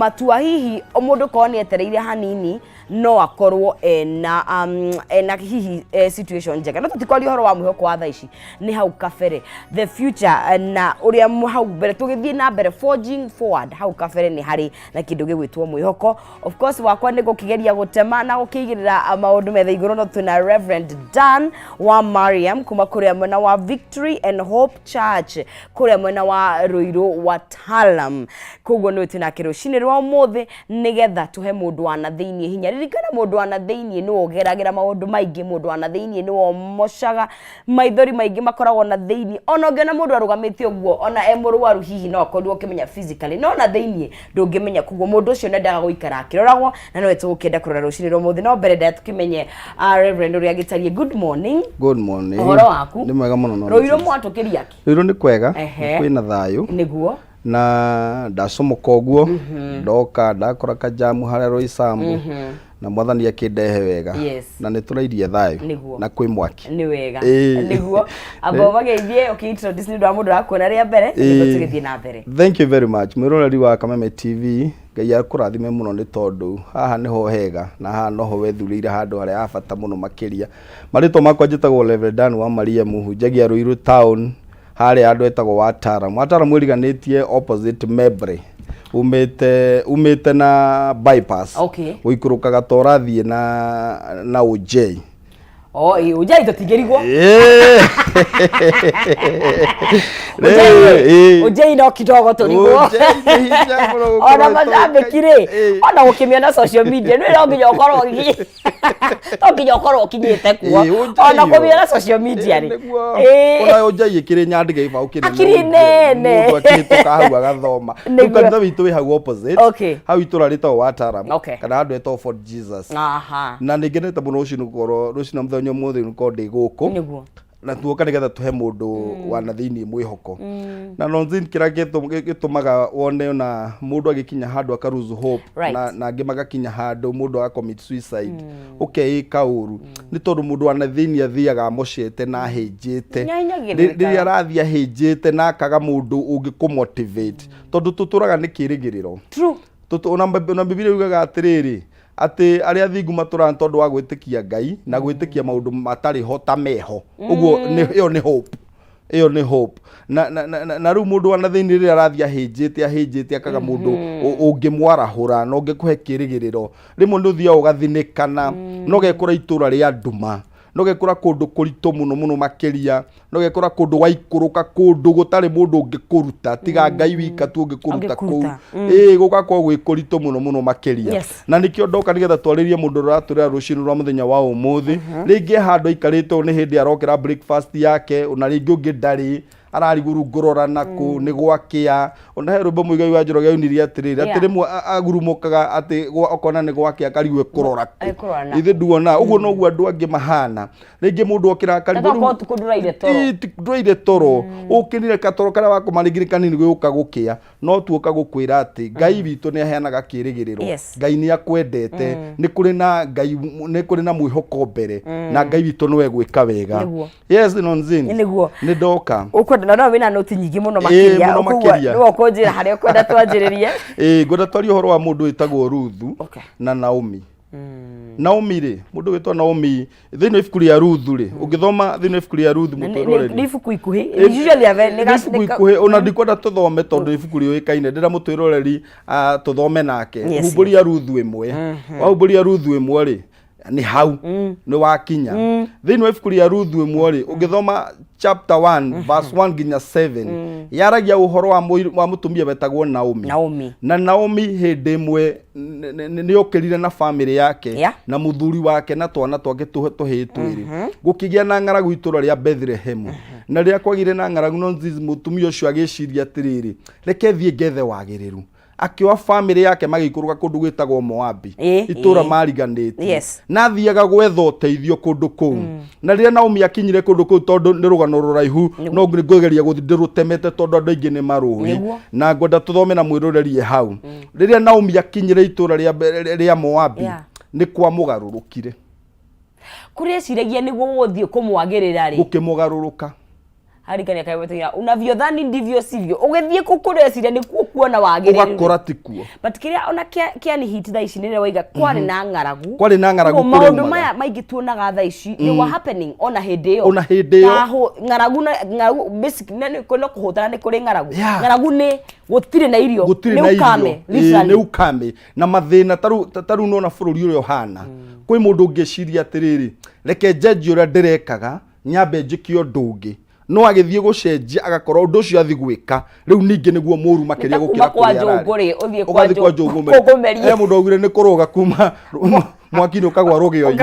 matua hihi omundu koni etereire hanini no akorwo na hihi situation njega no tutikori horo wa mwihoko wa thaici ni hau kabere the future na uria hau mbere tugithie na mbere forging forward hau kabere ni hari na kindu gigwitwo mwihoko of course wakwa ni gukigeria gutema na gukigirira maundu metha iguru no tuna Reverend Dan wa Mariam kuma kuria mwena wa Victory and Hope Church kuria mwena wa Ruiru wa Talam koguo ni tuna kirucini rwa muthi nigetha tuhe mundu wana thiini hinya ririkana mundu wana thiini no ogeragira maundu maingi mundu wana thiini no moshaga maithori maingi makoragwo na thiini ona ngena mundu arugamite uguo ona emurwaru hihi no akorwo kimenya physically no na thiini ndungimenya koguo mundu ucio nendaga guikara akiroragwo na no etukenda kurora rucini rwa muthi no mbere nda tukimenye Reverend uria gitarie good morning horo waku ni mwega muno no Ruiru mwatukiria ki Ruiru ni kwega kwina thayu niguo na ndacomoka uguo ndoka ndakora kajamu haria Roysambu na mwathani akindehe wega na niturairie thayu na kwi mwaki ni wega niguo abo bageithie ukiintroduce ni ndo mundu akuona ria mbere niguo tugithie na mbere. Thank you very much mwiroreri wa Kameme TV Ngai akurathime muno ni tondu haha niho hega na haha noho wethurire handu haria abata muno makiria marito makwa njitagwo Reverend Dan wa Maria muhunjagia Ruiru town hari andu etagwo Watara mwiriganitie opposite Mebre umete na bypass uikurukaga torathie na OJ OJ tutigirigwo OJ no kidogo turigwo ona madambe kire ona ukimiona social media no nginya ukorwo nginya ukorwo kinyite kuo ona kumiona social media ri ona OJ ikire nyandige iba ukinene akiri nene mundu akirituka hau agathoma ukanitha witu wi hau opposite hau itura rito Watara kana andu eto for Jesus na ningenete muno ucio nukorwo rucio na muthenyo muthi nuko ndi guku na tuoka nigetha tuhe mundu wana thiini mwihoko na nonzin kira gitumaga wone na mundu agikinya handu akaruzu hope na angi magakinya handu mundu akacommit suicide kauru ni tondu mundu wana thiini athiaga moshete na hinjite riria arathia hinjite na akaga mundu ungikumotivate tondu tuturaga ni kirigiriro true ona Biblia yugaga atiriri ati aria thingu matura tondu wa gwitikia Ngai na gwitikia maundu matari hota meho uguo iyo ni hope na ru mundu wana thiini ri arathia hinjite akaga mundu ungimwarahura no ngikuhe kirigiriro rimwe nduthia ugathinikana no gekura itura ria nduma no gekura kundu kurito muno makiria no gekura kundu waikuruka kundu gutari mundu ungikuruta tiga Ngai wika tu ungikuruta ku gukakwo gwikurito muno makiria na nikio ndoka nigetha twaririe mundu raturira rucini rwa muthenya wa umuthi ringi handu ikarito ni hindi arokera breakfast yake ona ringi ungi ndari arariguru ngorora naku ni gwakia ona herumba muigai wa njoro gauniria atiriri atirimwe agurumukaga ati okona ni gwakia karigwe kurora ithe duona uguo noguo andu angi mahana ringi mundu okira kariguru nduraire toro ukinire katoro karia wakumarigire kanini gwiuka gukia no tuoka gukwira ati Ngai witu ni aheanaga kirigiriro Ngai ni akwendete ni kuri na mwihoko mbere na Ngai witu niwe gwika wega nonzini ni ndoka na wina noti nyingi muno makiria no kunjira haria kwenda twanjiririe ngwenda twaria horo wa mundu witagwo Ruthu na Naomi Naomi ri mundu witwa Naomi thiini ibuku ria Ruthu ri ungithoma thiini ibuku ria Ruthu mutororeri ni ibuku ikuhi usually ibuku ikuhi ona ndikwenda tuthome tondu ibuku riuikaine ndira mutororeri tuthome nake humburi Ruthu imwe wa humburi Ruthu imwe ri ni hau ni wakinya thiini ibuku ria Ruthu imwe ri ungithoma chapter 1 verse 1 nginya 7 yaragia uhoro wa mutumia betagwo Naomi na Naomi hindi imwe ni okirire na family yake na muthuri wake na twana twake tuhitwiri gukigia na ng'aragu itura ria Bethlehem na ria kwagire na ng'aragu no mutumia ucio agiciria atiriri reke thie ngethe wagiriru akioa family yake magikuruka kundu gwitagwo Moabi itura mariganite na thiaga gwetha uteithio kundu kuu na riria Naomi akinyire kundu kuu tondu ni rugano ruraihu no ngigeria guthi ndirutemete tondu andu aingi ni maruhi na ngwenda tuthome na mwiroreri hau riria Naomi akinyire itura ria Moabi ni kwa mugarurukire kuria ciragia niguo guthie kumwagirira ri gukimugaruruka harikania kaibotira unavyodhani ndivyo sivyo ugethie kukureciria ni kuona wagirire ugakora tikuo but kiria ona kiani hit tha ici nire waiga kwari na ngaragu kuri maundu maya maingi tuonaga tha ici ni wa happening ona hindi yo ngaragu basic nene kono kuhutana ni kuri ngaragu ni gutire na irio ni ukame na mathina taru nona bururi urio hana kwi mundu ngeciria atiriri reke njenji uria ndirekaga nyambe njikio ndungi no agithie gucenjia agakorwo undu ucio athi gwika riu ningi niguo muru makiria gukira kwa njugumeria mundu augire ni kuroga kuma mwakini ukagwa rugio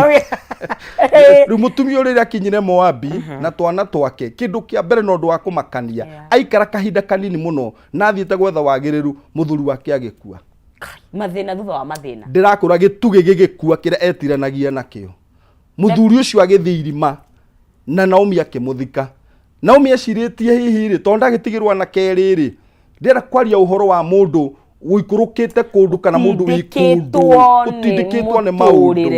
riu mutumia uria akinyire Moabi na twana twake kindu kia mbere no ndu wa kumakania aikara kahinda kanini muno na athiete gwetha wagiriru muthuri wake agikua mathina thutha wa mathina ndirakura gituge gigikua kiria etiranagia nakio muthuri ucio agithie irima na Naomi akimuthika Naomi eciritie hihi ri tonda gitigirwa na keriri ndira kwaria uhoro wa mundu wikurukite kundu kana mundu wikundu utindikitwo ne maundu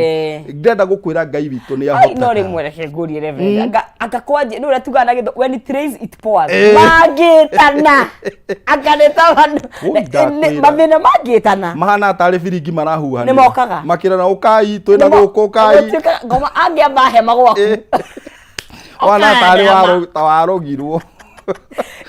ndenda gukwira Ngai witu ni ahota no ri mwereke nguri reverend akakwaje no ratugana githo when it rains it pours magitana akaneta vandu mathina magitana mahana atari biringi marahuha ni mokaga makira na ukai twina guku ukai ngoma angiamba hema gwaku wana tari warogirwo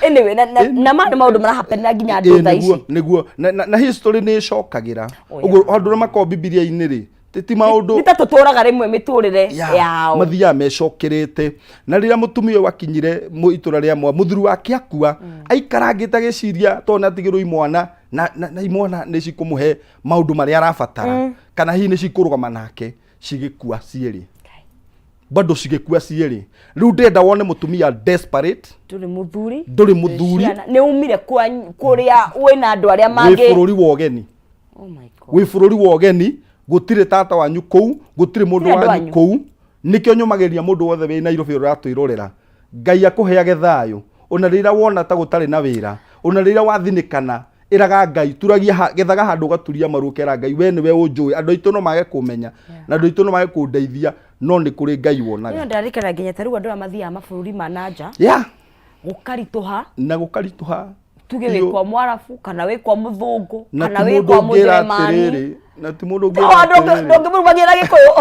anyway na maundu marahappen na ginya andu tha ici niguo na history ni cokagira uguo andu mako Biblia-ini ri ti maundu ni ta tuturaga rimwe miturire yao mathia mecokerete na rira mutumia wakinyire itura ria muthuri wake akua aikarangita giciria tona atigirwo imwana na imwana ni cikumuhe maundu maria arabatara kana hi ni cikurugama nake cigikua cieri bado cigikua cieri riu ndenda wone mutumia desperate nduri muthuri ni umire kuria wina andu aria mangi wi bururi wa ugeni wi bururi wa ugeni gutire tata wanyu kou gutire mundu wanyu kou nikio nyumageria mundu wothe wi Nairobi uratwirorera Ngai akuheage thayo ona rira wona ta gutari na wira ona rira wathinikana iraga Ngai turagia gethaga handu gaturia marukera Ngai we niwe unjui andu aitu no mage kumenya na andu aitu no mage kundeithia no ni kuri Ngai wonaga no ndarikana nginya taru andu amathia maburi mananja gukarituha na gukarituha tuge we kwa mwarafu kana we kwa muthungu kana we kwa mujeremani na ti mundu ngira ndonge bagira gikuyu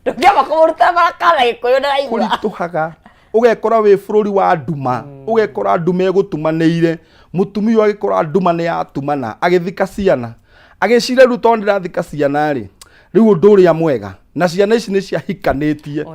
ndonge bakuruta bakala gikuyu na igwa kurituhaga ugekora we bururi wa nduma ugekora nduma egutumaneire mutumia agikora nduma ni yatumana agithika ciana agicira ru tonde rathika ciana ri riu undu uria mwega na ciana ici ni ciahikanitie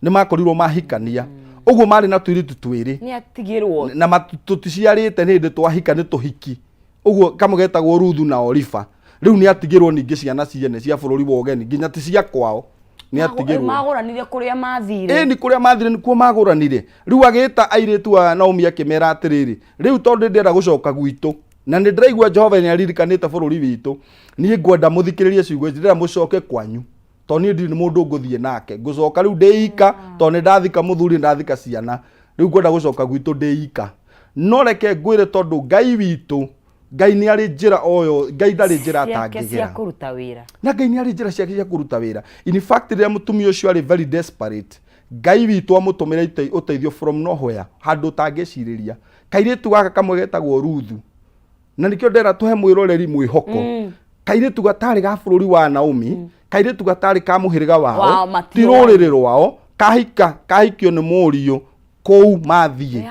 ni makorirwo mahikania uguo mari na tuiritu twiri ni atigirwo na tuticiarite ni ndi twahika ni tuhiki uguo kamugetagwo Ruthu na Olifa riu ni atigirwo ningi ciana ciene cia bururi wa ugeni nginya ti cia kwao ni atigirwo maguranire kuria mathire ni kuria mathire ni kuo maguranire riu agita airitu wa Naomi akimera atiriri riu tondu ndira gucoka gwitu na ni ndiraigua Jehova ni aririkanite bururi witu ni ngwenda muthikiririe ciugo ndira mucoke kwanyu toni ndi ni mundu nguthie nake gucoka riu ndeika toni ndathika muthuri ndathika ciana riu ngwenda gucoka gwitu ndeika no reke ngwire tondu Ngai witu Ngai ni ari njira oyo Ngai ndari njira atangigera kuruta wira na Ngai ni ari njira ciake cia kuruta wira in fact ria mutumia ucio ari very desperate Ngai witu amutumira uteithio from nowhere handu tangiciriria kairitu gaka kamwe getagwo Ruthu na nikio ndera tuhe mwiroreri mwihoko kairitu gatari ga bururi wa Naomi kairitu gatari ka muhiriga wao tiruriri rwao kahikio ni murio kou mathie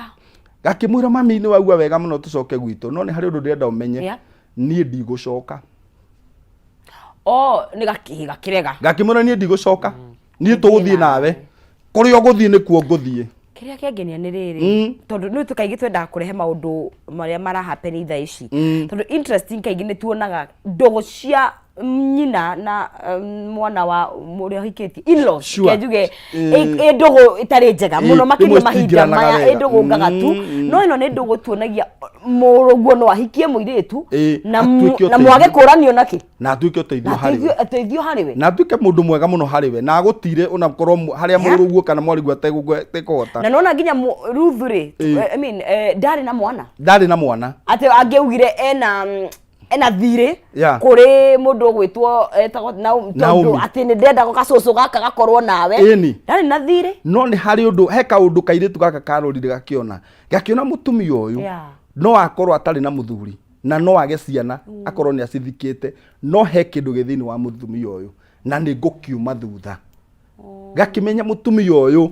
gakimwira mami ni wagua wega muno tucoke gwitu no ni hari undu ndenda umenye nie ndigucoka ni gakirega gakimwira nie ndigucoka nie tuguthie nawe kuri uguthie ni kuo nguthie kiria kiangenia ni riri tondu ni tukaigi twenda kurehe maundu maria marahappen tha ici tondu interesting kaigi ni tuonaga ndogo cia nyina na mwana wa muria hiketi in-laws kejuge ndogo itari njega muno makiria mahinda maya ndogo ngagatu no ino ni ndogo tuonagia muruguo no ahikie muiritu na mwage kuranio naki na atuike uteithio hariwe na atuike mundu mwega muno hariwe na agutire ona korwo haria muruguo kana mwarigu ategukota na nona nginya Ruthu ri I mean ndari na mwana ati angeugire ena ena thiri Yeah. kuri mundu gwitwo etagwo Naomi ati ni ndenda gacucu gaka gakorwo nawe ndari na thiri no ni hari undu he kaundu kairitu gaka karorire gakiona mutumia uyu no akorwo atari na muthuri na no age ciana akorwo ni acithikite no he kindu githini wa mutumia uyu na ni ngukiuma thutha gakimenya mutumia uyu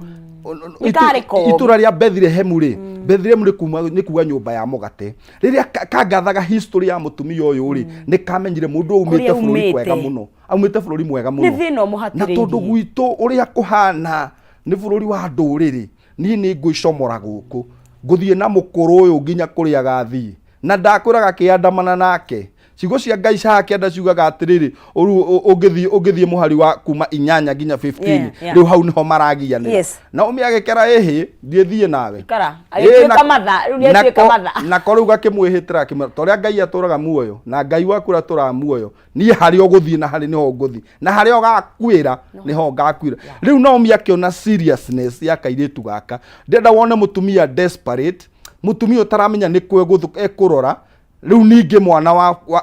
itura ria Bethlehem ri Bethlehem ri kuma ni kuga nyumba ya mugate riria kangathaga history ya mutumia uyu ri ni kamenyire mundu umite bururi kwega muno aumite bururi mwega muno ni thino muhatire na tondu gwitu uria kuhana ni bururi wa nduriri ni ngwicomora guku nguthie na mukuru uyu nginya kuria gathii na ndakwiraga kiandamana nake cigo cia Ngai ciakenda ciugaga atiriri ungithie muhari wa kuma 8 nginya 15 riu hau niho maragianira na umiagekera ehi thie nawe kara ayituika matha riu niatuika matha na koru gakimwihitira toria Ngai aturaga muoyo na Ngai waku atura muoyo nie hari uguthie na hari niho nguthie na hari ugakwira niho ngakwira riu no umiakiona seriousness ya kairitu gaka ndenda wone mutumia desperate mutumia utaramenya ni kwe ekurora riu ninge mwana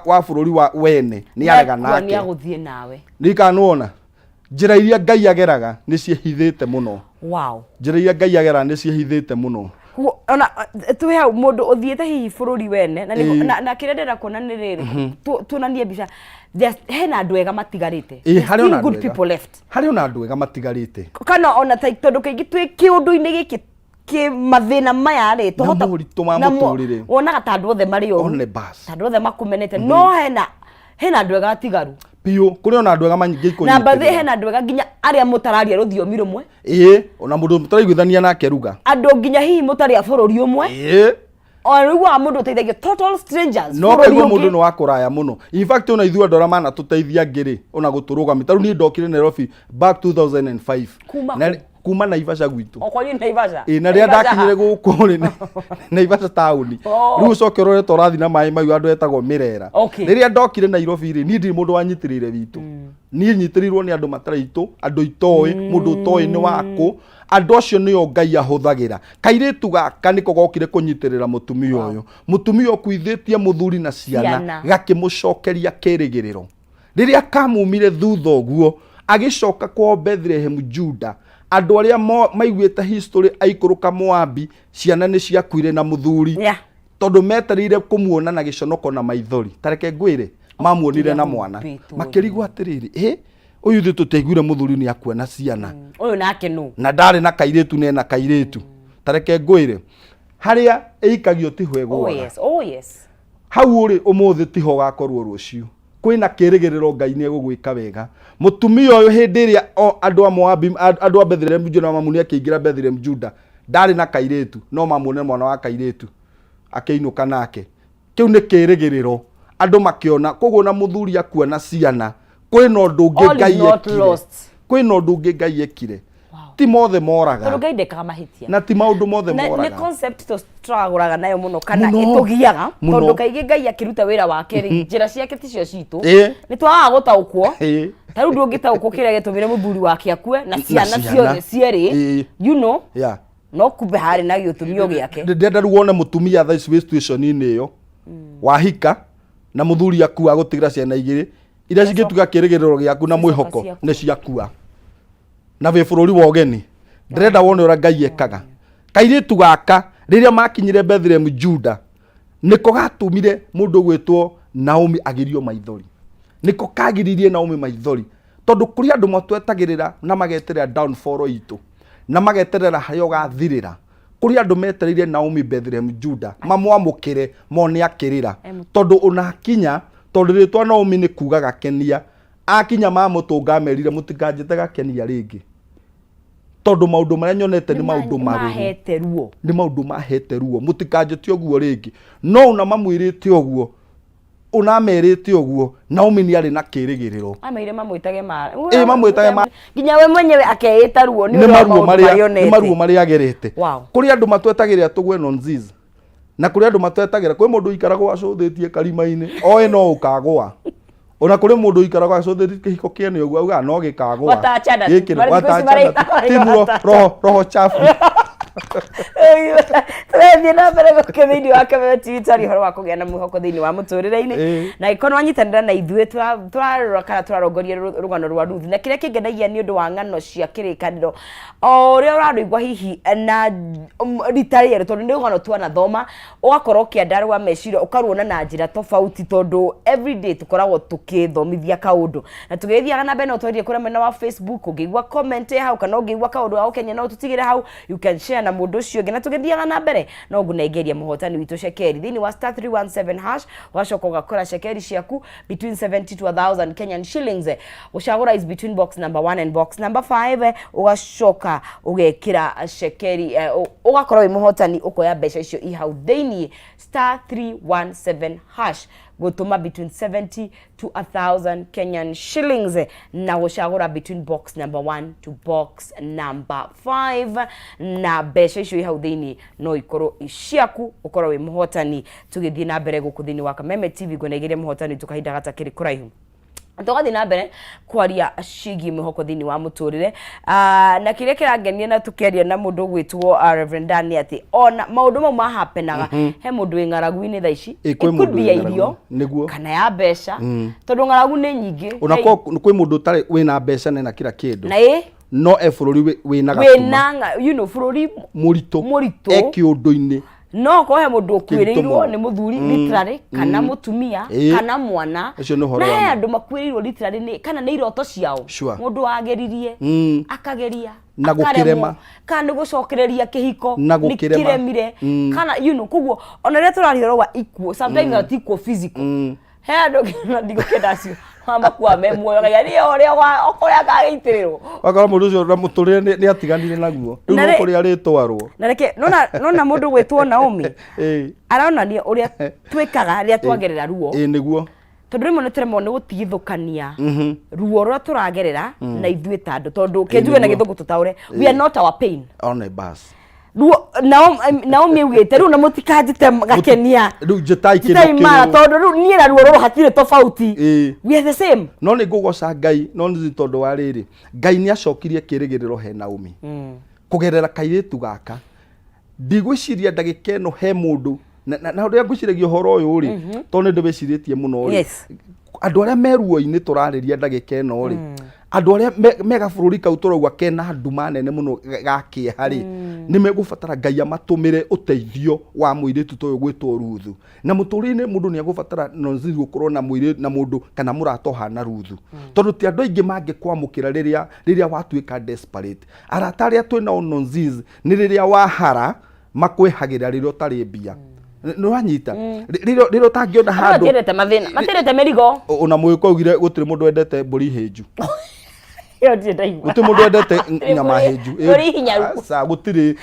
wa bururi wa wene ni arega nake ni aguthie nawe nikanona njira iria Ngai ageraga ni ciehithite muno njira iria Ngai ageraga ni ciehithite muno ona tuhe mundu uthiete hihi bururi wene na kire ndera kuona ni riri tunanie bica hena andu ega matigarite good people left hari ona andu ega matigarite kana ona tondu kaingi twi kiundu-ini giki ki mathina maya ri tohota na muturire wonaga tandu othe mari oru tandu othe makumenete no hena andu ega tigaru piu kuri ona andu ega manyingi iko na mbathi hena andu ega nginya aria mutararia ruthiomi rumwe ona mundu mutaraiguithania nake ruga andu nginya hihi mutaria bururi umwe Oruwa mundu teithagio total strangers no kaigua mundu no akuraya muno in fact ona ithu andora mana tuteithia ngiri ona guturuga mitaru ni ndokire Nairobi back 2005 kuma Naivasha gwitu okwani Naivasha na ria ndakinyire guku ri Naivasha town riu cokerore torathi na mai mayu andu etagwo Mirera riria ndokire Nairobi ri ni ndi mundu wanyitirire witu ni nyitirirwo ni andu mataraitu andu itoi mundu utoi ni waku andu acio nio Ngai ahuthagira kairitu gaka niko gokire kunyitirira mutumia uyu mutumia okuithitie muthuri na ciana gakimucokeria kirigiriro riria kamumire thutha uguo agicoka kwa Bethlehem Juda andu aria maiguite history aikuruka Moabi ciana ni ciakuire na muthuri tondu metarire kumuona na giconoko na maithori tareke ngwire mamuonire na mwana makirigwa atiriri uyu thi tuteiguire muthuri ni akua na ciana uyu nake nu na ndari na kairitu ne na kairitu tareke ngwire haria eikagio tihwe gwa yes hau uri umuthi tiho gakorwo rucio kwina kirigiriro Ngai ni egugwika wega mutumia uyu hindi iria andu a Moabi andu a Bethlehem Juda mamuni akiingira Bethlehem Juda ndari na kairitu no mamune mwana wa kairitu akiinuka nake kiu ni kirigiriro andu makiona koguo na muthuri akua na ciana kwina undu ungi Ngai ekire kwina undu ungi Ngai ekire ti mothe moraga tondu Ngai ndekaga mahitia na ti maundu mothe moraga ni concept to struggle nayo muno kana itugiaga tondu kaigi Ngai akiruta wira wake ri njira ciake ticio citu ni twaga gutaukwo taru ndungitaukwo kiria gitumire muthuri wake akue na ciana ciothe cieri you know no kumbe hari na giutumio giake ndenda ruone mutumia tha situation ini yo wahika na muthuri akua gutigira ciana igiri ira cingituga kirigiriro giaku na mwihoko ni ciakua na we bururi wa ugeni ndrenda wone ura Ngai ekaga kairitu gaka riria makinyire Bethlehem Juda niko gatumire mundu gwitwo Naomi agirio maithori niko kagiririe Naomi maithori tondu kuri andu matwetagirira na mageterera downfall itu na mageterera hayo gathirira kuri andu metereire Naomi Bethlehem Juda mamwamukire mone akirira tondu unakinya tondu ritwa Naomi ni kuga gakenia akinya mamutunga merire mutikanjete gakenia ringi tondu maundu maria nyonete ni maundu maruru ni maundu mahete ruo mutikanjete oguo ringi no una mamwirite oguo una merite oguo Naomi ni ari na kirigiriro amaire mamwitage mara mamwitage mara ginya we mwenyewe akeita ruo ni maruo maria agerete kuri andu matwetagirira tugwe nonziza na kuri andu matwetagira kwi mundu ikarago acuthitie karima-ini oe no ukagwa ona kuri mundu ikarago acuthitie kihiko kiene uguo auga no gikagwa watachana timuro roho chafu Tũrathiĩ na mbere gũkĩthĩinĩ wa Kameme TV tari horo wa kũgĩa na mwĩhoko thĩinĩ wa mũtũrĩre-inĩ na ikono anyitanĩra na ithuĩ tũrarora kana tũrarongoria rũgano rwa Ruth na kĩrĩa kĩngenagia nĩ ũndũ wa ng'ano cia kĩrĩkanĩro o ũrĩa ũraruigua hihi na rita rĩerũ tondũ nĩ rũgano twanathoma ũgakorwo ũkĩandarũa meciria ũkaruona na njĩra tofauti tondũ everyday tũkoragwo tũkĩthomithia kaũndũ na tũgĩthiaga na mbere no twendie kũrĩa mwena wa Facebook ũngĩigua comment hau kana ũngĩigua kaũndũ wa Kenya no tũtigĩre hau you can share na mũndũ ũcio ũngĩ na tũgĩthiaga na mbere no ngunengeria mũhotani witũ Shekeri thĩinĩ wa *317# ũgacoka ũgakora Shekeri ciaku between 70 to 1000 Kenyan shillings ũcagũra is between box number 1 and box number 5 ũgacoka ũgekĩra Shekeri ũgakorwo wĩ mũhotani ũkoya mbeca icio i hau thĩinĩ *317# gũtũma between 70 to 1000 Kenyan shillings na gũcagũra between box number 1 to box number 5 na mbeca icio i hau thĩinĩ no ikorwo ciaku ũkorwo wĩ mũhotani tũgĩthiĩ na mbere gũkũ thĩinĩ wa Kameme TV ngũnengeria mũhotani tũkahinda gatakĩrĩ kũraihu tũgathiĩ na mbere kwaria ciĩgiĩ mwĩhoko thĩinĩ wa mũtũrĩre na kĩrĩa kĩrangenia na tũkĩaria na mũndũ gwĩtwo Reverend Dan atĩ ona maũndũ mau mahapenaga he mũndũ wĩ ng'aragu-inĩ thaa ici ĩkũndi ya irio kana ya mbeca tondũ ng'aragu nĩ nyingĩ ona kwĩ mũndũ ũtarĩ wĩna mbeca na kila kĩndũ na no bũrũri wĩna gatuma bũrũri mũritũ kĩũndũ-inĩ no ko he mũndũ ũkwĩrĩirwo nĩ mũthuri literally kana mũtumia kana mwana na he andũ makwĩrĩirwo literally kana nĩ iroto ciao mũndũ ageririe akageria na gũkĩrema kana gũcokereria kĩhiko na gũkĩremire kana koguo ona rĩrĩa tũrarĩhĩrwo wa equal sometimes not equal physical he andũ ndigũkenda cio makuwa me muoyo gari oria okoria kagĩitĩrĩrwo wakora mũndũ ũcio na mũtũrĩre nĩ atiganire naguo rĩu kũrĩa rĩtwarwo na reke nona mũndũ gwĩtwo Naomi aronania ũrĩa twĩkaga rĩrĩa twagerera ruo nĩguo tondũ rĩmwe nĩ tũremwo nĩ gũtigithũkania ruo rũrĩa tũragerera na ithuĩ ta andũ tondũ kĩnjuge na gĩthũngũ tũtaũre we are not our pain ona bas Naomi ugĩte rĩu na mũtikanjĩte gakenia rĩu njĩtai kĩndũ kĩu tondũ rĩu niĩ na ruo rũrũ hatirĩ tofauti we are the same no nĩ ngũgoca Ngai no nĩ tondũ wa rĩrĩ Ngai nĩ acokirie kĩrĩgĩrĩro he Naomi kũgerera kairĩtu gaka ndigwĩciria ndagĩka ĩno he mũndũ na ũrĩa ngwĩciragia ũhoro ũyũ rĩ tondũ nĩ ndĩwĩcirĩtie mũno rĩ andũ arĩa meruo-inĩ tũrarĩria ndagĩka ĩno rĩ andũ arĩa mega bũrũri kau tũrauga kena nduma nene mũno gakĩeha rĩ nĩ megũbatara Ngai amatũmĩre ũteithio wa mũirĩtu toyũ gwĩtwo Ruthu na mũtũrĩre mũndũ nĩ agũbatara nonzi gũkorwo na mũirĩtu na mũndũ kana mũrata hana Ruthu tondũ ti andũ aingĩ mangĩkwamũkĩra rĩrĩa watuĩka desperate arata arĩa twĩna nonzi nĩ rĩrĩa wahara makwĩhagĩra rĩrĩa ũtarĩ mbia nĩ wanyita rĩrĩa ũtangĩona handũ matirĩte mĩrigo ona mũĩko ugire gũtirĩ mũndũ wendete mbũri hĩnju gũtirĩ mũndũ wendete nyama hĩnju sa gũtirĩ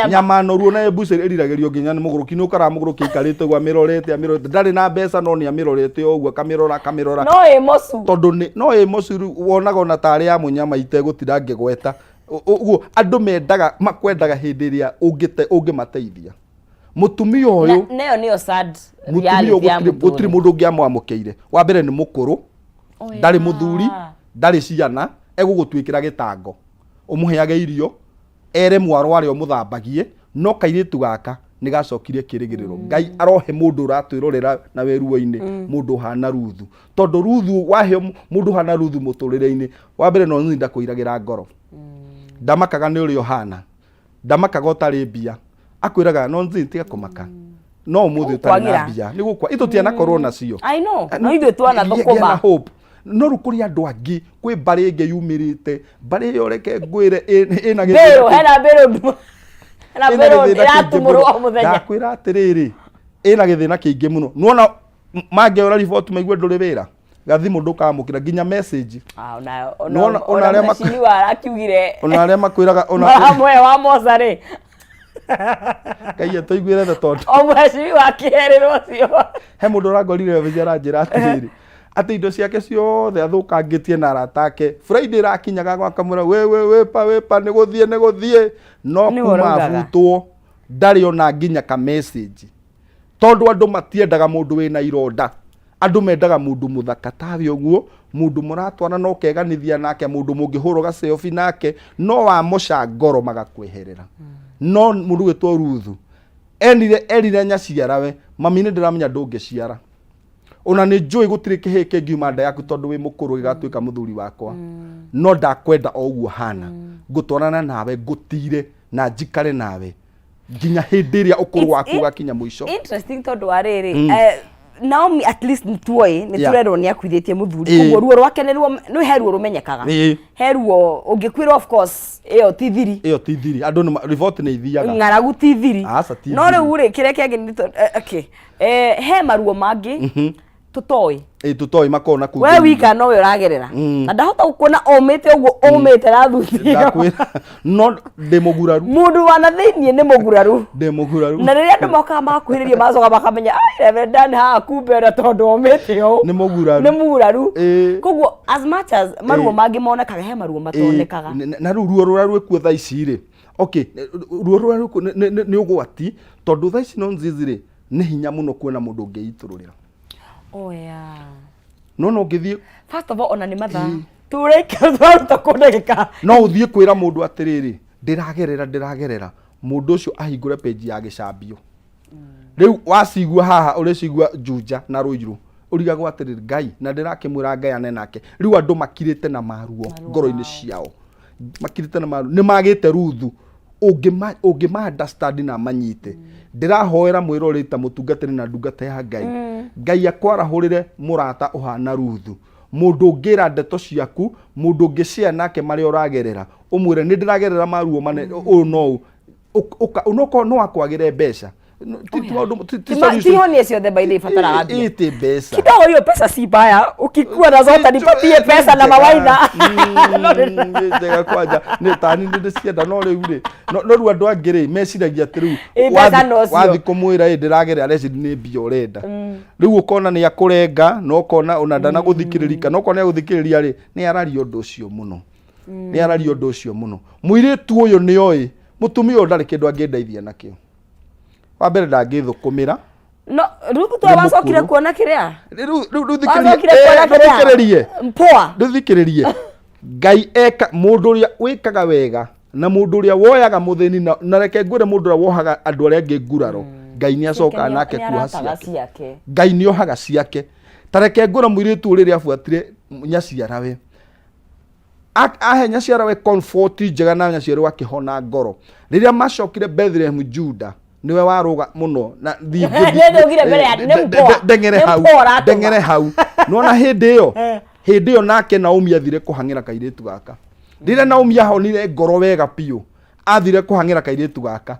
nyama noruo na mbuce ĩriragĩrio nginya nĩ mũgũrũki nĩ ũkara mũgũrũki ikarĩte gwa mĩrorete ndarĩ na mbeca no nĩ amĩrorete o ũguo kamirora no ĩmocu tondũ no ĩmocu wonaga ona tarĩ ya mũnyama itegũtira ngĩgweta ũguo andũ mendaga makwendaga hĩndĩ ĩrĩa ũngĩmateithia mutumia uyu nayo niyo sad reality ya gutiri mundu ungiamwamũkĩire wa mbere ni mukuru ndari muthuri ndari ciana egũgũtwĩkĩra gĩtango umuheage irio ere mwaro arĩa muthambagie no kairĩtu gaka nĩ gacokirie kĩrĩgĩrĩro Ngai arohe mundu uratwĩrorera na weruo-inĩ mundu hana Ruthu tondu Ruthu wahe mundu hana Ruthu mũtũrĩre-inĩ wa mbere no nzinda kũiragĩra ngoro ndamakaga nĩ ũrĩa hana ndamakaga ũtarĩ mbia akwiraga no nzi tiga kũmaka no mũthĩ ũtarĩ na mbia nĩ gũkwa itũtiana korwo nacio I know no ithuĩ twana thũkũma hope no rũkũria andũ angĩ kwĩ mbarĩ ĩngĩ yumĩrĩte mbarĩ ĩyo reke ngwĩre ĩna gĩthĩro hena mbĩrũ ĩratumũrwo o mũthenya ndakwĩra atĩrĩrĩ ĩna gĩthĩna kĩingĩ mũno nuona mangĩora report maigue ndũrĩ wĩra gathimũ ndũkamũkĩra nginya message ona arĩa macini warakiugire ona arĩa makwĩraga ona amwe wa mocarĩ Ngai atoiguire tha tondu o mweci wa kĩherĩrwo cio he mũndũ ũrangorire vijara njĩra atĩrĩrĩ atĩ indo ciake ciothe athũkangĩtie na arata ake Friday rakinyaga gwakamũra wĩpa nĩ gũthiĩ no kuma avutwo ndarĩ ona nginya ka message tondu andũ matiendaga mũndũ wĩna ironda andu mendaga mundu muthaka tawe uguo, mundu muratwana no keganithia nake, mundu mungihurwo ga selfie nake, no wa mucangoro magakweherera. No mundu wetwo Ruthu erire nyaciarawe, mami ni ndiramenya ndungiciara, ona ni njui gutiri kihi kingiuma nda yaku tondu wi mukuru gigatuika muthuri wakwa, no ndakwenda o uguo hana, ngutwarana nawe ngutire na njikare nawe nginya hindi iria ukuru waku gakinya muico. Interesting tondu wa riri Naomi at least nituoi niturerwo ni akwithitie muthuri, koguo ruo rwake ni heruo rumenyekaga, heruo ungikwira of course iyo ti thiri, andu ni report ni ithiaga ng'aragu ti thiri, no riu ri kire kiangi ni okay he maruo mangi tutoi tutoi makona ku we wika no we uragerera na ndahota gukona omete uguo omete na thuthi ndakwira no ndemuguraru mundu wana thiini ni muguraru ndemuguraru na riria andu moka makuhiririe macoka makamenya ai Reverend Dan ha kumbera tondu omete o ni muguraru koguo as much as maruo mangi monekaga he maruo matonekaga na ruo ruraru ekuo thaa ici ri okay ruo ruraru ni ugwati tondu thaa ici no nzizi ri ni hinya muno kuona mundu ngeitururira. Oh yeah. No ngithie first of all ona ni matha tureka twaruta kuneka no uthie kwira mundu atiriri ndiragerera mundu ucio ahingure page ya gicambio riu wacigua haha uricigua Juja na Ruiru urigagwo atiriri Ngai na ndirakimwira Ngai ane nake riu andu makirite na maruo ngoro-ini ciao makirite na maruo ni magite Ruthu ungima understand na manyite ndirahoera mwirorita mutungatiri na ndungata ya Ngai Ngai akwarahurire murata uhana Ruthu mundu ngira ndeto ciaku mundu ngicea nake mari uragerera umwire ni ndiragerera maruo mane no unoko no akwagire mbeca tihoni ciothe by the fatara abia ite pesa kidogo hiyo pesa si baya ukikuwa na zote nipatie pesa na mawaidha ndega kwaja ni tani ndicienda no riu ri no ru andu angiri meciragia ati riu wathi kumwira ndiragerera reci ni mbia urenda riu ukona ni akurenga no kona ona ndana guthikiriria no kona guthikiriria ri ni arario undu ucio muno muiritu uyu ni oi mutumia uyu ndari kindu angendeithia nakio wambere ndangithukumira no Ruthu twa wacokire kuona kiria ruthikiririe mpoa ruthikiririe Ngai eka mundu uria wikaga wega na mundu uria woyaga muthini na reke ngwire mundu uria wohaga andu aria angi nguraro Ngai ni acoka nake kuha ciake Ngai ni ohaga ciake tareke ngwire muiritu riria afuatire nyaciarawe ahe nyaciarawe comfort njega na nyaciarawe akihona ngoro riria macokire Bethlehem Juda niwe waruga muno na ndengere hau nona hindi iyo nake Naomi athire kuhangira kairitu gaka rire Naomi ahonire ngoro wega piu athire kuhangira kairitu gaka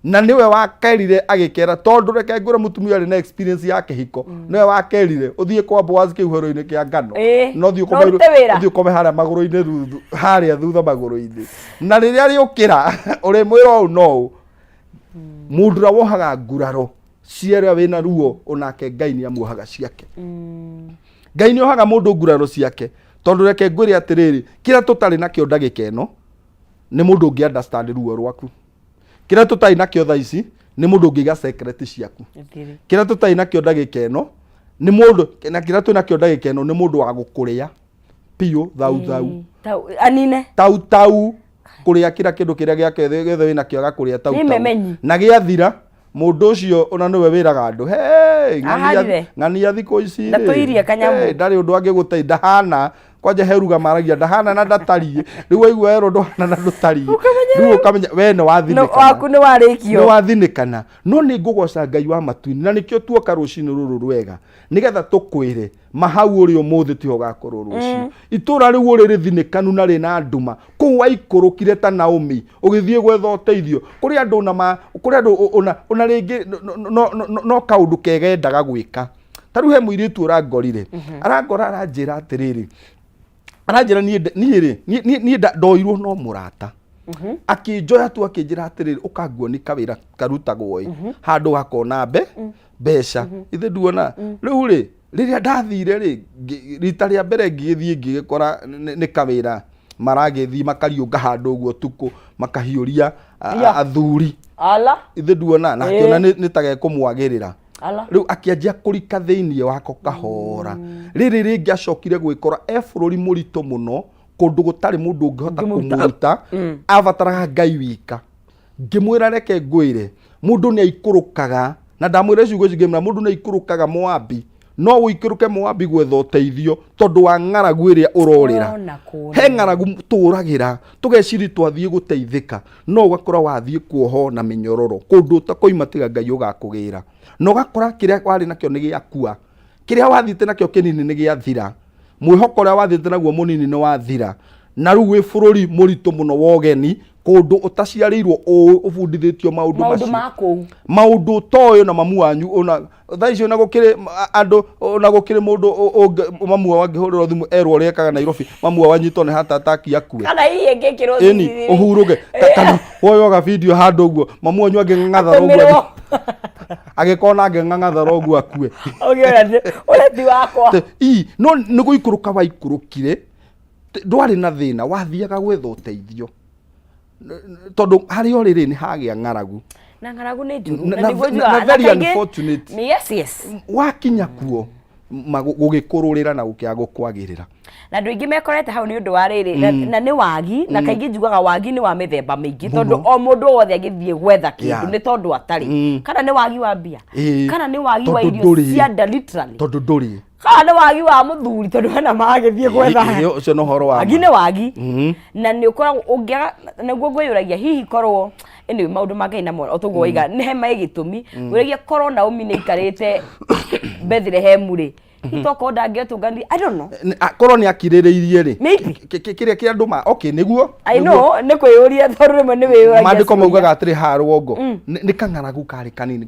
na niwe wakerire agikera tondu reke ngura mutumia ari na experience yake hiko niwe wakerire uthie kwa Boaz kiuhoro-ini kia ngano no uthie kome haria maguru-ini Ruthu haria thutha maguru-ini na riria ariukira uri mwiro u no mundu ra wohaga nguraro ciera wina ruo onake Ngai ni amuhaga ciake Ngai ni ohaga mundu nguraro ciake tondu reke ngwire atiriri kira tutari nakio ndagika eno ni mundu ungi understand ruo rwaku kira tutari nakio thaa ici ni mundu ungi ga secret ciaku kira tutari nakio ndagika eno ni mundu na kira tu nakio ndagika eno ni mundu wa gukuria piu thau anine tau kuria kira kindu kiria giake gethe wina kio gakuria tau na giathira mundu ucio ona niwe wiraga andu hey ng'ania thiko ici ndatuirie kanyamu ndari undu angi gutai ndahana kwanja heruga maragia ndahana na ndatari riu waigua ero ndahana na ndutari riu ukamenya we ni wathinikana waku ni warikio ni wathinikana no ni ngugoca Ngai wa matuini na nikio tuoka rucini ruru rwega nigetha tukwire mahau uri umuthi tiho gakorwo rucio itura riu uri rithinikanu na rina nduma ku waikurukire ta Naomi ugithie gwetha uteithio kuri andu ona ringi no kaundu kegendaga gwika taru he muiritu urangorire arangora aranjira atiriri aranjira ni ndoirwo no murata akinjoya tu akinjira atiriri ukangwo ni kawira karutagwo handu hakona mbeca ithe nduona riu ri riria ndathire ri rita ria mbere ngithie ngigikora ni kawira maragithii makariunga handu uguo tuku makahiuria athuri ala ithe nduona na kiona ni tage kumwagirira riu akianjia kurika thiini wako kahora riri ringi acokire gwikora bururi murito muno kundu gutari mundu ungihota kumuruta avataraga Ngai wika ngimwira reke ngwire mundu ni aikurukaga na ndamwira ciugo cingimra mundu ni aikurukaga Moabi no wikuruke Moabi gwetha uteithio tondu wa ng'aragu iria urorira he ng'aragu turagira tugeciri twathie guteithika no ugakora wathie kuoho na minyororo kundu utakoima tiga Ngai ugakugira no gakora kiria wari nakio ni giakua kiria wathite nakio kinini ni giathira mwihoko ria wathite naguo munini ni wathira na riu wi bururi murito muno wogeni kundu utaciarirwo ubundithitio maundu macio maundu toyo na mamu wanyu ona thaicio na gukire andu ona gukire mundu mamu wangihuriro thimu erwo riekaga Nairobi mamu wanyitwo ni heart attack yakue kana hii ngekiro thithi uhuruge kana woyoga video handu uguo mamu wanyu anging'atha roguo agikona anging'atha roguo akue ore ti wakwa no ni guikuruka waikurukire ndwari na thina wathiaga gwetha uteithio tondu hari oriri ni hagia ng'aragu na ng'aragu ni njuru na very unfortunate yes wakinya kuo gugikururira na gukia gukwagirira na ndu ingi mekorete hau ni undu wa riri na ni wagi na kaingi njugaga wagi ni wa mithemba mingi tondu o mundu wothe agithie gwetha kindu ni tondu atari kana ni wagi wa mbia kana ni wagi wa irio cia literally tondu nduri kana ni wagi wa muthuri tondu hena magithie gwetha ucio no horo wa wagi ni wagi na ni ukoragwo ungiaga naguo gwiyuragia hihi korwo ene maundu magai na mo otugo iga ni hema igitumi uragia korwo Naomi ni ikarite Bethlehem ri itoko ndangĩtũngani I don't know korwo ni akirĩrĩirie ri kiria kia nduma okay niguo I know ni kwiyuria thoru rimwe ni wiyuragia mandiko maugaga atiri harwongo ni kang'aragu kari kanini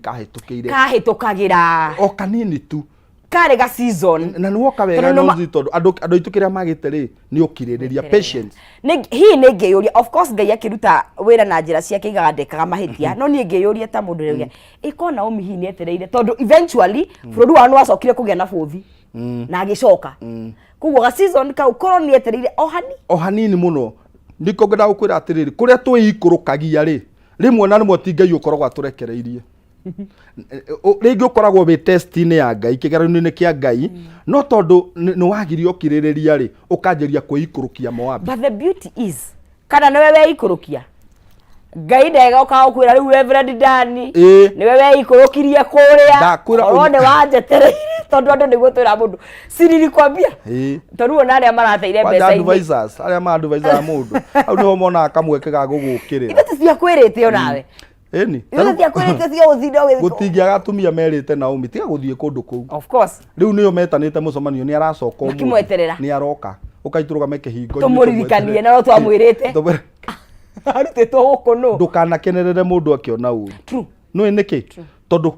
kahitukagira o kanini tu kare ga season na nuoka wega no tondu andu aitu kiria magite ri ni ukiririria patience hii ni ngeyuria of course Ngai akiruta wira na njira ciake igandekaga mahitia no ni ngeyuria ta mundu reuria iko Naomi hii ni etereire tondu eventually bururi wa no acokire kugia na bothi na agicoka kuguo ga season ka ukorwo ni etereire o hanini muno ndiko ngenda gukwira atiriri kuria twikurukagia ri rimwe na rimwe ti Ngai ukoragwo aturekereirie ringi ukoragwo wi testine ya Ngai kigeranio-ini kia Ngai no tondu ni wagirio kiririria ri ukanjeria kwikurukia Moabi but the beauty is kana niwe weikurukia Ngai ndega ukagukwira riu Reverend Dani niwe weikurukirie kuria orone wanjetere tondu andu niguo twira mundu siriri kwambia tondu ona aria marateire mbeca advisors aria ma advisor mundu au niho mona kamweke ga gugukirira itete cia kwirite onawe eni itete cia kwirite cia uthindo wi gutingia atumia merite Naomi tiga guthie kundu kuu of course riu niyo metanite mucemanio ni aracoka umweterera ni aroka ukaituruga meke hingo tumuririkanie na no twamwirite arutitwo guku no ndukanakenerere mundu akiona uru true no niki tondu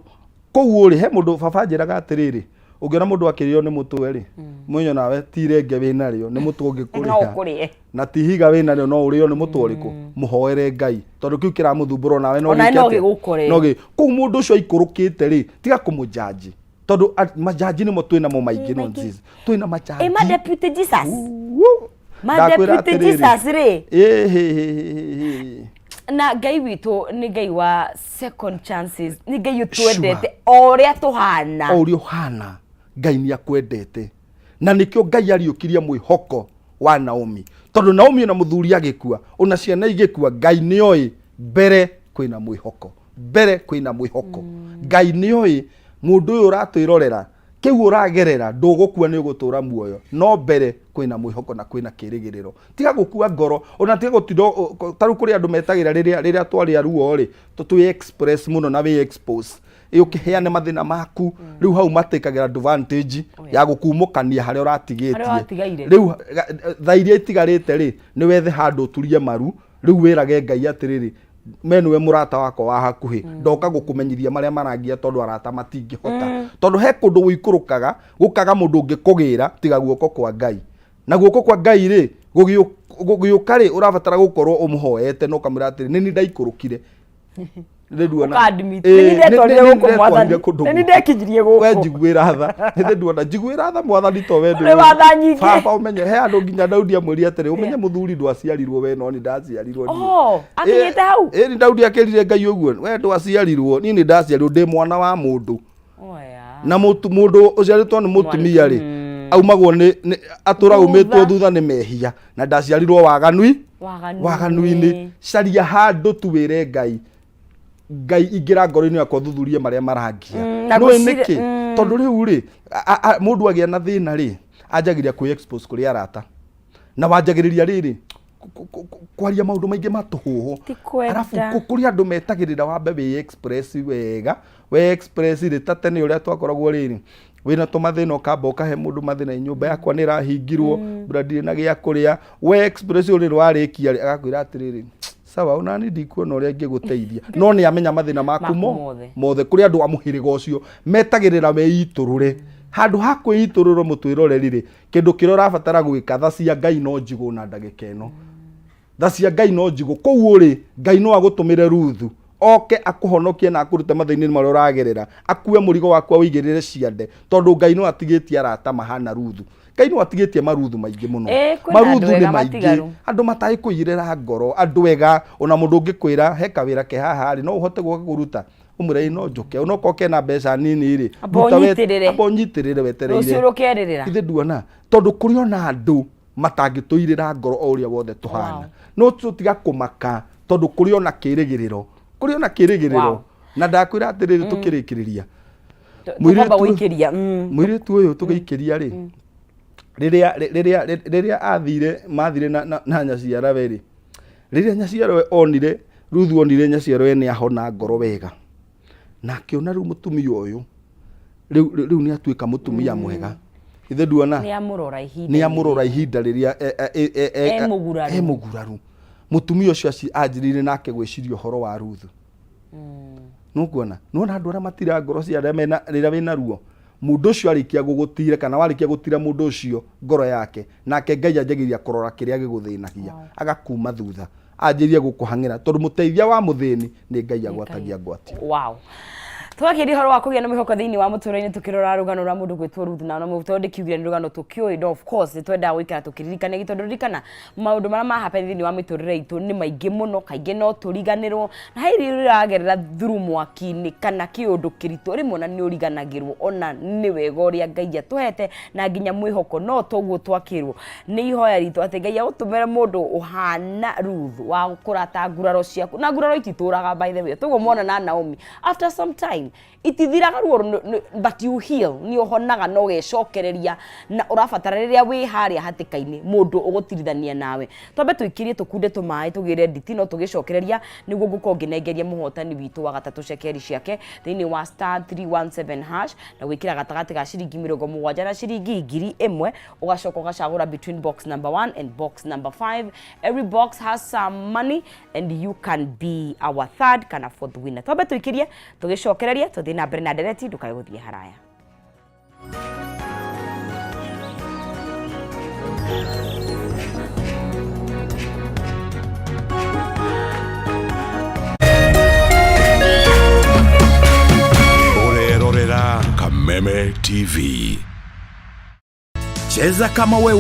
kou uri he mundu baba njiraga atiriri ungiona mundu akirio ni mutwe ri mwenyo nawe tirenge wina rio ni mutwe ungikuria na tihiga wina rio no urio ni mutwe uriku muhoere Ngai tondu kiu kiramuthumbura nawe no gikete no kou mundu ucio ikurukite ri tiga kumujaji tondu majaji ni mo twina mo maingi no Jesus twina majaji ma deputy Jesus ma deputy Jesus ri na Ngai witu ni Ngai wa second chances ni Ngai utwendete oria tuhana orio hana Ngai ni akwendete na nikio Ngai ariukirie mwihoko wa Naomi tondu Naomi na muthuri agikua ona ciana igikua Ngai ni oi mbere kwina mwihoko Ngai ni oi mundu uyu uratwirorera kiu uragerera ndugukua ni ugutura muoyo no mbere kwina mwihoko na kwina kirigiriro tiga gukua ngoro ona tiga gutindo taru kuri andu metagira riria twari aruo ri tutwi express muno na we expose ukiheane mathina maku riu hau matikagira advantage ya gukumukania haria uratigitie riu thairia itigarite ri ni wethe handu turie maru riu wirage Ngai atiriri menwe murata wako wa hakuhi ndoka gukumenyithia maria marangia tondu arata matingihota tondu he kundu wikurukaga gukaga mundu ungikugira tiga guoko kwa Ngai na guoko kwa Ngai ri gugiuka ri urabatara gukorwo umuhoete no kamira atiri nini ndaikurukire nduona nini ndekinyirie guku we njiguira tha nĩ nduona njiguira tha mwathani to we nĩ watha nyingĩ baba umenye he andu nginya Daudi amwĩria atĩrĩ umenye muthuri ndwaciarirwo we no ni ndaciarirwo ni akinyĩte hau ni Daudi akĩrire Ngai ũguo we ndwaciarirwo ni ndaciarirwo ndĩ mwana wa mũndũ na mundu uciaritwo ni mutumia ri aumagwo ni atura umitwo thutha ni mehia na ndaciarirwo waganu-ini caria handu tuwire Ngai ingira ngoro-ini yakwa thuthurie maria marangia no niki tondu riu ri mundu agia na thina ri anjagiria ku expose kuri arata na wanjagiriria riri kwaria maundu maingi matuhuhu arafu kuri andu metagirira wambe we express wega we express ri tatene uria twakoragwo riri wina tumathina ukamba ukahe mundu mathina nyumba yakwa ni rahingirwo bradi na gia kuria we express uri rwarikia agakwira atiriri sawa unani ndikuona uria ngiguteithia no ni amenya mathina maku mothe kuri andu amuhiriga ucio metagirira weiturure handu ha kwiiturura mutwirore riri kindu kirora batara gwika tha cia Ngai no njigu na ndagika ino tha cia Ngai no njigu kou uri Ngai no agutumire Ruthu oke akuhonokie na akurute mathina maria uragerera akue murigo waku wigirire ciande tondu Ngai no atigitie arata mahana Ruthu Ngai no atigitie maruthu maingi muno maruthu ni maingi andu matai kuirira ngoro andu ega ona mundu ungikwira he kawira ke haha ri no uhote gukuruta umure no njuke unokoke na mbeca nini ri abonyitirire wetereire ucuru kererera ithe duona tondu kuri ona andu matangituirira ngoro o uria wothe tuhana no tutiga kumaka tondu kuri ona kirigiriro na ndakwira atiriri tukirikiriria muiritu uyu tugiikiria ri riria mathire na nyaciarawe ri riria nyaciarawe onire Ruthu onire nyaciarawe ni ahona ngoro wega na akiona riu mutumia uyu riu ni atuika mutumia mwega ithe duona ni amurora ihinda riria muguraru mutumia ucio anjirire nake gwiciria horo wa Ruthu nukuona nona andu aria matira ngoro cia riria wina ruo mundu ucio arikia gugutire kana warikia gutira mundu ucio ngoro yake nake Ngai anjagiria kurora kiria giguthinagia agakuma thutha anjirie gukuhangira tondu muteithia wa muthini ni Ngai agwatagia ngwatio twakiri horo wa kugia na mihoko thiini wa mutura-ini tukirora rugano rwa mundu gwitwo Ruthu na muto ndikiugire ni rugano tukioi of course ni twenda gwikara tukiririkana gitondu ririkana maundu maria mahape thiini wa miturire itu ni maingi muno kaingi no turiganirwo na hairi riragerera thuru mwaki-ini kana kiundu kiritu rimwe na ni uriganagirwo ona ni wega uria Ngai atuhete na nginya mwihoko no toguo twakirwo ni ihoya ritu ati Ngai agutumire mundu uhana Ruthu wa kurata nguraro ciaku na nguraro itituraga by the way toguo mona na Naomi after some time itithiraga ruo but you heal ni uhonaga no gecokereria na urabatara riria wi haria hatikaini mundu ugutirithania nawe twambe twikirie tukunde tumai tugire nditi no tugicokereria niguo nguko nginengeria muhotani witu wa gatatu cekeri ciake thiini wa *317# na gwikira gatagati ga ciringi 70 na ciringi 1000 ugacoka ugacagura between box number 1 and box number 5 every box has some money and you can be our third kana fourth winner twambe twikirie tugicokereria tuthi na mbere na ndereti ndukae guthie haraya Orerorera Kameme TV. Cheza kama wewe.